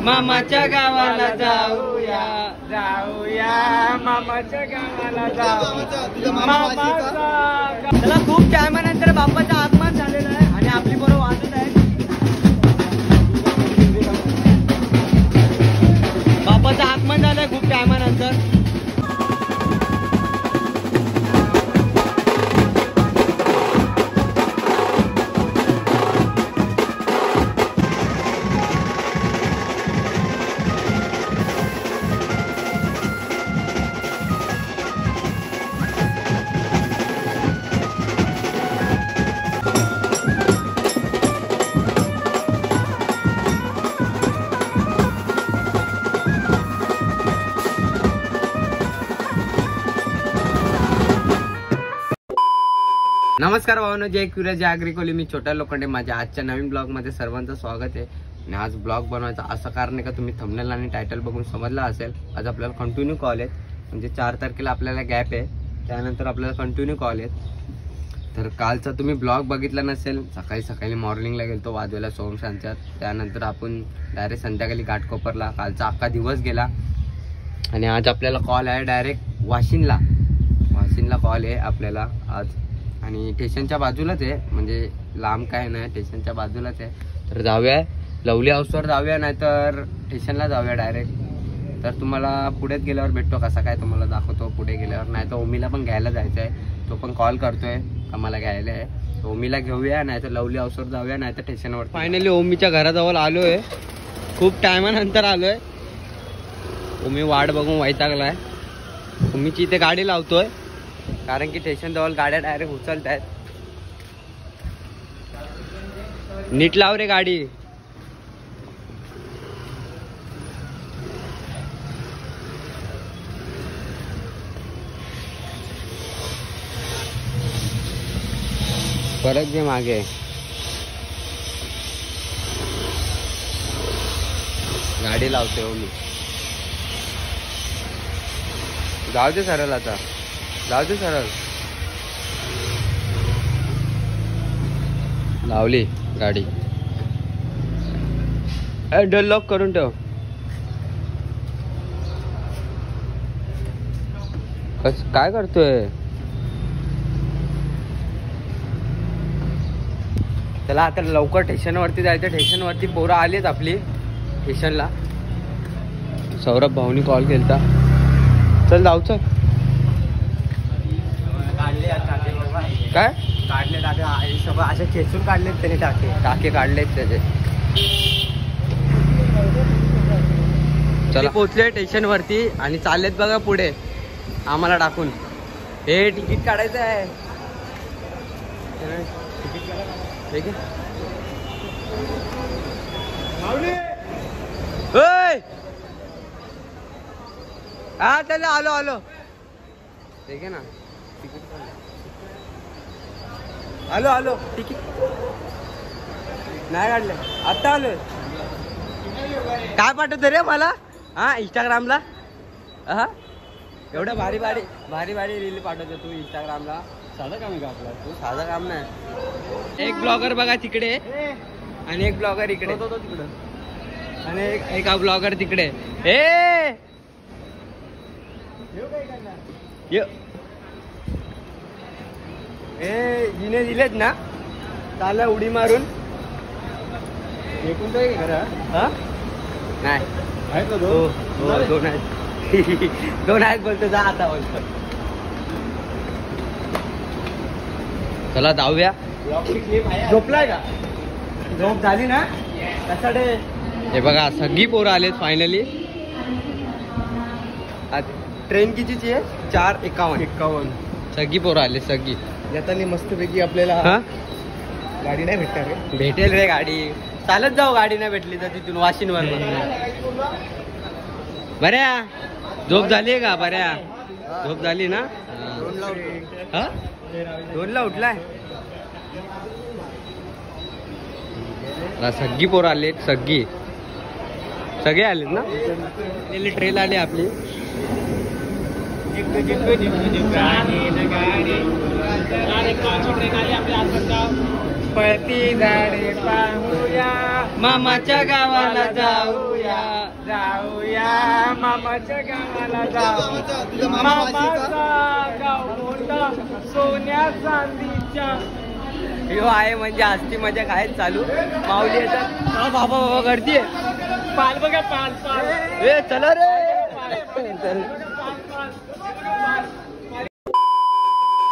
मामाच्या गावाला जाऊया जाऊया मामाच्या गावाला त्याला खूप टायमानंतर बाप्पाचं आगमन झालेलं आहे आणि आपली बरोबर वाजत आहे. बाप्पाचं आगमन झालंय खूप टायमानंतर. नमस्कार भावांनो, जय क्युरियस जय अग्रिकोली. मी छोट्या लोखंडे. माझ्या आजच्या नवीन ब्लॉग मध्ये सर्वांचं स्वागत आहे. आणि आज ब्लॉग बनवायचा असं कारण आहे का तुम्ही थंबनेल आणि टायटल बघून समजला असेल. आज आपल्याला कंटिन्यू कॉल आहेत. म्हणजे 4 तारखेला आपल्याला गॅप आहे, त्यानंतर आपल्याला कंटिन्यू कॉल आहेत. तर कालचा तुम्ही ब्लॉग बघितला नसेल, सकाळी मॉर्निंगला गेलतो वाजवायला सोमशांच्यात. त्यानंतर आपण डायरेक्ट संध्याकाळी घाटकोपरला. कालचा अख्खा दिवस गेला आणि आज आपल्याला कॉल आहे डायरेक्ट वाशिनला कॉल आहे आपल्याला आज. आणि स्टेशनच्या बाजूलाच आहे, म्हणजे लांब काय नाही, स्टेशनच्या बाजूलाच आहे. तर जाऊया लवली हाऊसवर जाऊया, नाहीतर स्टेशनला जाऊया डायरेक्ट. तर तुम्हाला पुढेच गेल्यावर भेटतो कसा काय तुम्हाला दाखवतो पुढे गेल्यावर. नाही तर ओमीला पण घ्यायला जायचं आहे, तो पण कॉल करतोय का मला घ्यायला आहे. तर ओमीला घेऊया, नाहीतर लवली हाऊसवर जाऊया, नाहीतर स्टेशनवर. फायनली ओमीच्या घराजवळ आलोय, खूप टायमानंतर आलोय. ओमी वाट बघून वैतागलाय. ओमीची इथे गाडी लावतोय कारण की स्टेशन जवळ गाड्या डायरेक्ट उचलत आहेत. नीट लाव रे गाडी. परत घे मागे. गाडी लावते हो मी. जाऊ दे सरळ, आता जाऊ दे सरळ. लावली गाडी. डोर लॉक करून ठेव. काय करतोय त्याला? आता लवकर स्टेशनवरती जायचं. स्टेशनवरती पोरं आलीत आपली स्टेशनला. सौरभ भाऊनी कॉल केलता. चल जाऊ. चल काय काढले टाके सगळं असे खेचून काढलेत त्याने. टाके काढलेत त्याचे. चला पोचले स्टेशन वरती आणि चाललेत बघा पुढे आम्हाला टाकून. हे तिकीट काढायचं आहे. ठीक आहे. हा चला आलो. ठीक आहे ना. आलो तिकीट नाही काढलं, आता आलोय. काय पाठवतो रे मला? हा इंस्टाग्रामला. हा एवढं भारी रील पाठवतो तू इंस्टाग्रामला. साधं काम आहे का आपलं? तू साधं काम नाही. एक ब्लॉगर बघा तिकडे आणि एक ब्लॉगर इकडे आणि एक ब्लॉगर तिकडे. जिने दिलेत ना त्याला उडी मारून. एकूण तर खरं नाही आहेत ना. दोन आहेत. दोन आहेत बोलतो. जा आता बोलतो. चला जाऊया. झोपलाय का? झोप झाली ना त्यासाठी. हे बघा सगळी पोरं आलेत फायनली. ट्रेन कितीची आहे? 4:51. सगळी पोरं आले. सगळी येताना मस्तपैकी आपल्याला गाडी नाही भेटणार रे. भेटेल रे गाडी. चालत जाऊ. गाडी नाही भेटली तर तिथून वाशिनवर. बऱ्या झोप झाली का? बऱ्या झोप झाली ना? 2ला उठलाय. सगळी पोरं आलेत. सगळे आलेत ना. ट्रेन आली आपली. पळती झाडे पाहूया, मामाच्या गावाला जाऊया. जाऊया मामाच्या गावाला जाऊ. मामाचा गाव मोठा सोन्या चांदीच्या. हो आहे म्हणजे आजची मजा काय चालू. माऊली येतात. बाबा बाबा गर्दी आहे. पाल बघा पाल पाल. ए चला रे.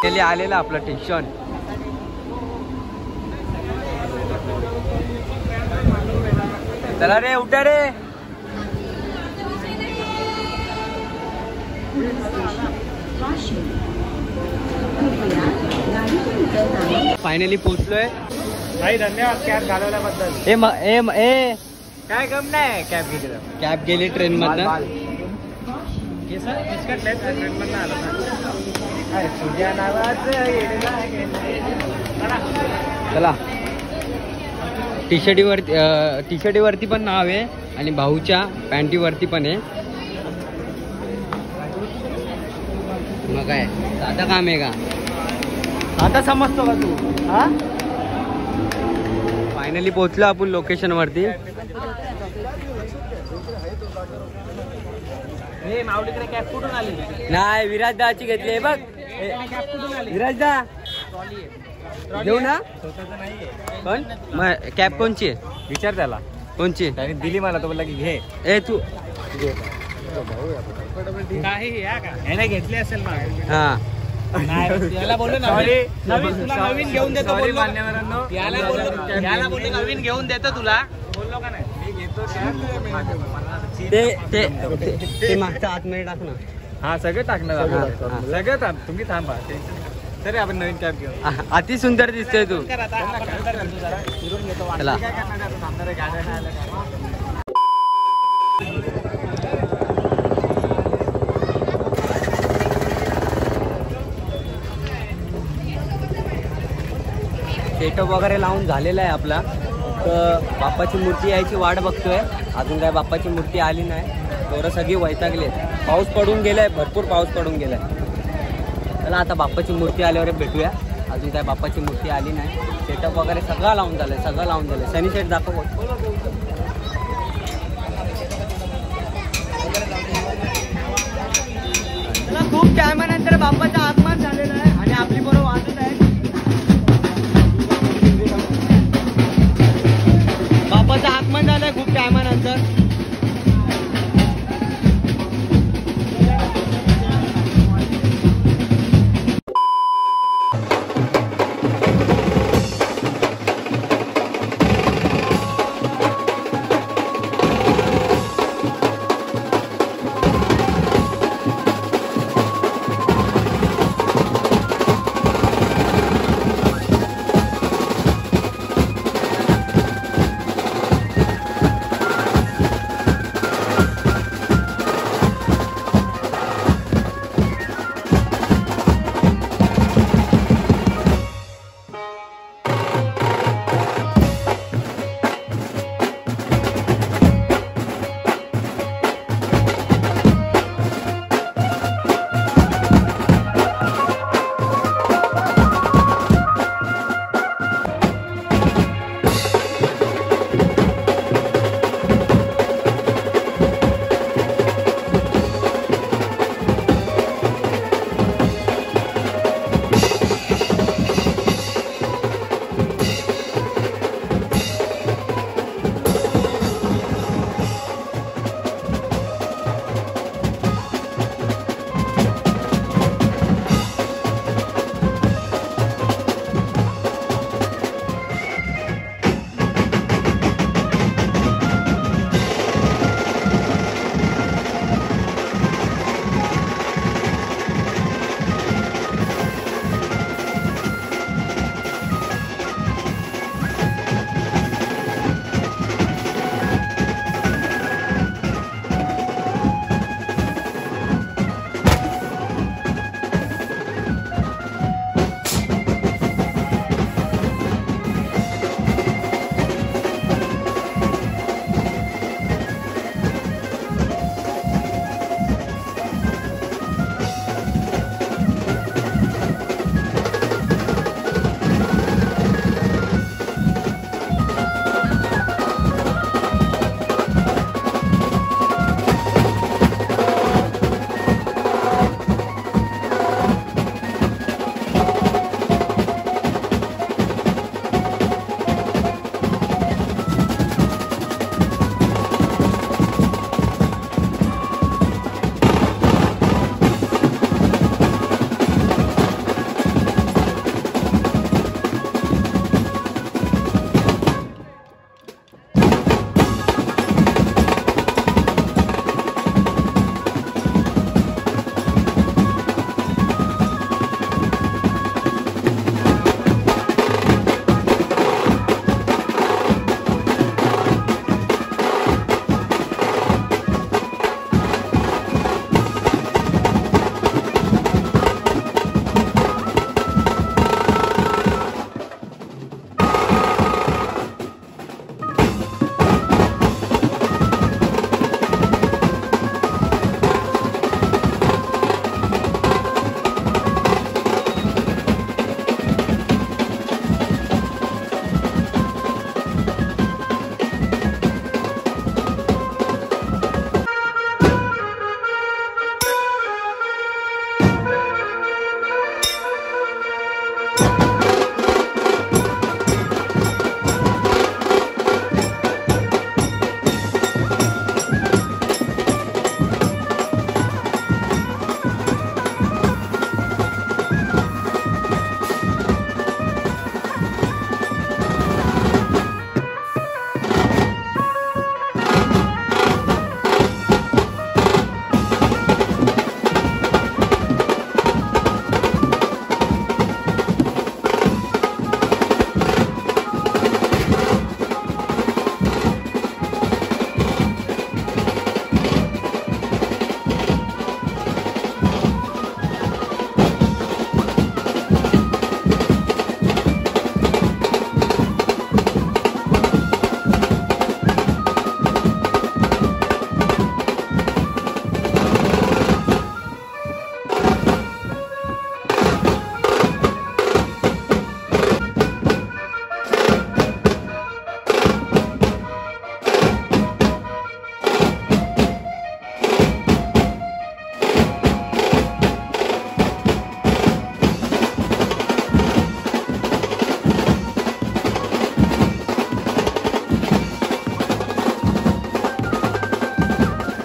गेले आलेलं आपलं टेन्शन. चला रे उठा रे. फायनली पोहोचलोय. भाई धन्यवाद कॅब घालवल्याबद्दल. ए काय गम नाही कॅब घेतली. कॅब गेली ट्रेन मधनं. ट्रेन मधनं आलो ना. तुझ्या नावाचं चला. टी शर्टीवरती पण नाव आहे आणि भाऊच्या पॅन्टीवरती पण आहे. मग काय साधं काम आहे का. आता समजतो का तू. हा फायनली पोहोचलो आपण लोकेशन वरती. माऊलीकडे कॅब कुठून आली. नाही विराज दाची घेतली बघ. विराज दा घेऊ ना. पण कॅब कोणची आहे विचार त्याला. कोणची त्याने दिली मला तो बोलला की घे. ए तू काही या का याने घेतली असेल मग. हा याला बोललो नवीन घेऊन देतो. याला बोललो नवीन घेऊन देतो तुला. बोललो का नाही मी घेतो. ते मागच्या आतमध्ये टाक ना. हा सगळं टाकणार. सगळं तुम्ही थांबा. तरी आपण नवीन कॅब घेऊ. अति सुंदर दिसतोय तू. चला सेटअप वगैरे लावून झालेला आहे आपला. तर बाप्पाची मूर्ती यायची वाट बघतोय. अजून काय बाप्पाची मूर्ती आली नाही. पोरं सगळी वैतागले. पाऊस पडून गेलाय. भरपूर पाऊस पडून गेलाय. चला आता बाप्पाची मूर्ती आल्यावर भेटूया. अजून काय बाप्पाची मूर्ती आली नाही. सेटअप वगैरे सगळं लावून झालंय. सनी सेट दाखव. खूप टायमानंतर बाप्पाचं आगमन झालेलं आहे आणि आपली बरोबर वाजत आहे. बाप्पाचं आगमन झालंय खूप टायमानंतर.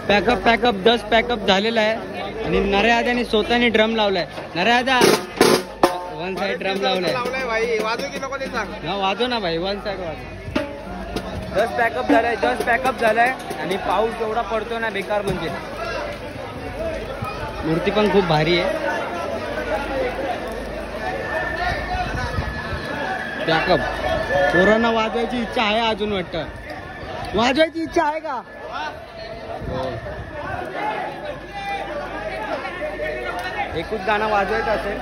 पॅकअप 10 पॅकअप झालेला आहे आणि नऱ्या आद्याने स्वतःने ड्रम लावलाय. नऱ्या आद्या वन साइड ड्रम लावलाय. हा वाजव ना भाई, वन साइड वाजव. 10 पॅकअप झालाय आणि पाऊस एवढा पडतो ना बेकार, म्हणजे मूर्ती पण खूप भारी आहे. पॅकअप पोरांना वाजवायची इच्छा आहे अजून, वाटतं वाजवायची इच्छा आहे का? एकच गाणं वाजवायचं असेल.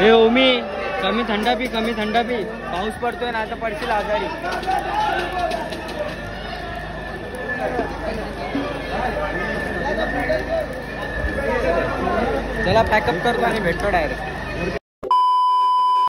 हे ओमी कमी थंडा पी, पाऊस पडतोय ना, आता पडशील आजारी. चला पॅकअप करतो आणि भेटतो डायरेक्ट.